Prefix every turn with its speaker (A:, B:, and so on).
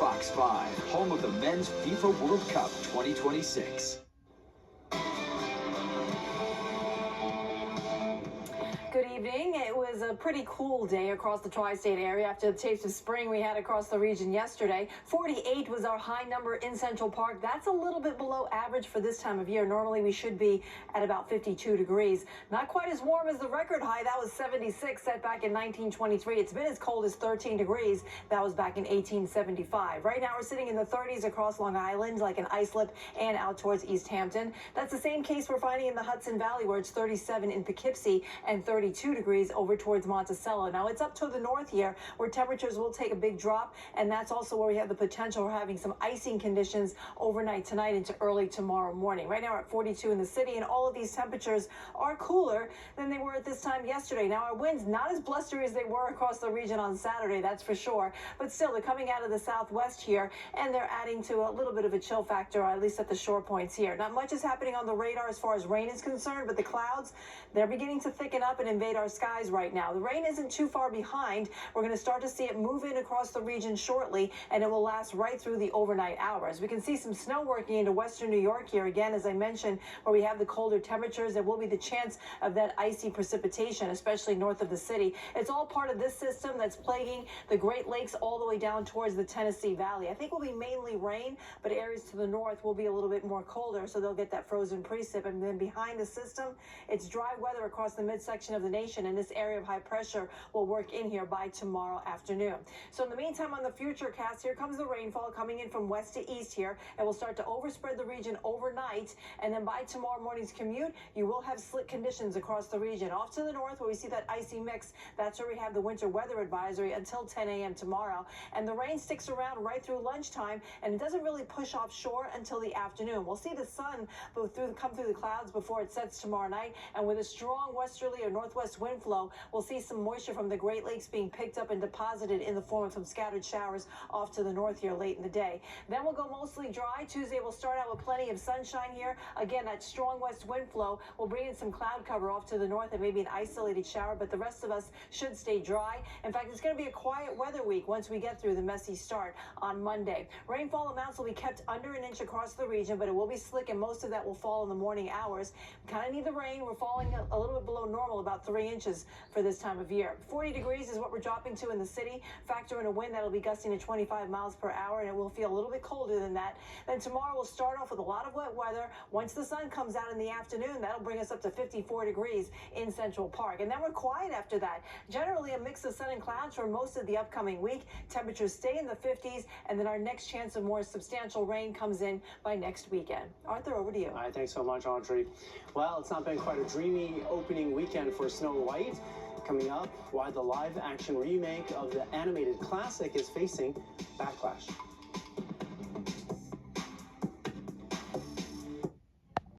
A: Fox 5, home of the Men's FIFA World Cup 2026.
B: Good evening. It was a pretty cool day across the tri-state area after the taste of spring we had across the region yesterday. 48 was our high number in Central Park. That's a little bit below average for this time of year. Normally we should be at about 52 degrees. Not quite as warm as the record high. That was 76 set back in 1923. It's been as cold as 13 degrees. That was back in 1875. Right now we're sitting in the 30s across Long Island, like in Islip and out towards East Hampton. That's the same case we're finding in the Hudson Valley, where it's 37 in Poughkeepsie and 32 degrees over towards Monticello. Now it's up to the north here where temperatures will take a big drop, and that's also where we have the potential for having some icing conditions overnight tonight into early tomorrow morning. Right now we're at 42 in the city, and all of these temperatures are cooler than they were at this time yesterday. Now our winds not as blustery as they were across the region on Saturday, that's for sure, but still they're coming out of the southwest here, and they're adding to a little bit of a chill factor, at least at the shore points here. Not much is happening on the radar as far as rain is concerned, but the clouds, they're beginning to thicken up and invade our skies right now. The rain isn't too far behind. We're going to start to see it move in across the region shortly, and it will last right through the overnight hours. We can see some snow working into western New York here again, as I mentioned, where we have the colder temperatures. There will be the chance of that icy precipitation, especially north of the city. It's all part of this system that's plaguing the Great Lakes all the way down towards the Tennessee Valley. I think will be mainly rain, but areas to the north will be a little bit more colder, so they'll get that frozen precip. And then behind the system, it's dry weather across the midsection of the nation, and this area of high pressure will work in here by tomorrow afternoon. So in the meantime, on the future cast, here comes the rainfall coming in from west to east here. It will start to overspread the region overnight, and then by tomorrow morning's commute, you will have slick conditions across the region. Off to the north, where we see that icy mix, that's where we have the winter weather advisory until 10 a.m. tomorrow. And the rain sticks around right through lunchtime, and it doesn't really push offshore until the afternoon. We'll see the sun come through the clouds before it sets tomorrow night, and with a strong westerly or northwest wind flow, we'll see some moisture from the Great Lakes being picked up and deposited in the form of some scattered showers off to the north here late in the day. Then we'll go mostly dry. Tuesday we'll start out with plenty of sunshine here. Again, that strong west wind flow will bring in some cloud cover off to the north and maybe an isolated shower, but the rest of us should stay dry. In fact, it's going to be a quiet weather week once we get through the messy start on Monday. Rainfall amounts will be kept under an inch across the region, but it will be slick, and most of that will fall in the morning hours. We kind of need the rain. We're falling a little bit below normal, about 3 inches for this time of year. 40 degrees is what we're dropping to in the city. Factor in a wind that'll be gusting to 25 miles per hour, and it will feel a little bit colder than that. Then tomorrow we'll start off with a lot of wet weather. Once the sun comes out in the afternoon, that'll bring us up to 54 degrees in Central Park. And then we're quiet after that. Generally a mix of sun and clouds for most of the upcoming week. Temperatures stay in the 50s, and then our next chance of more substantial rain comes in by next weekend. Arthur, over to you.
C: All right, thanks so much, Audrey. Well, it's not been quite a dreamy opening weekend for Snow White. Coming up, why the live-action remake of the animated classic is facing backlash.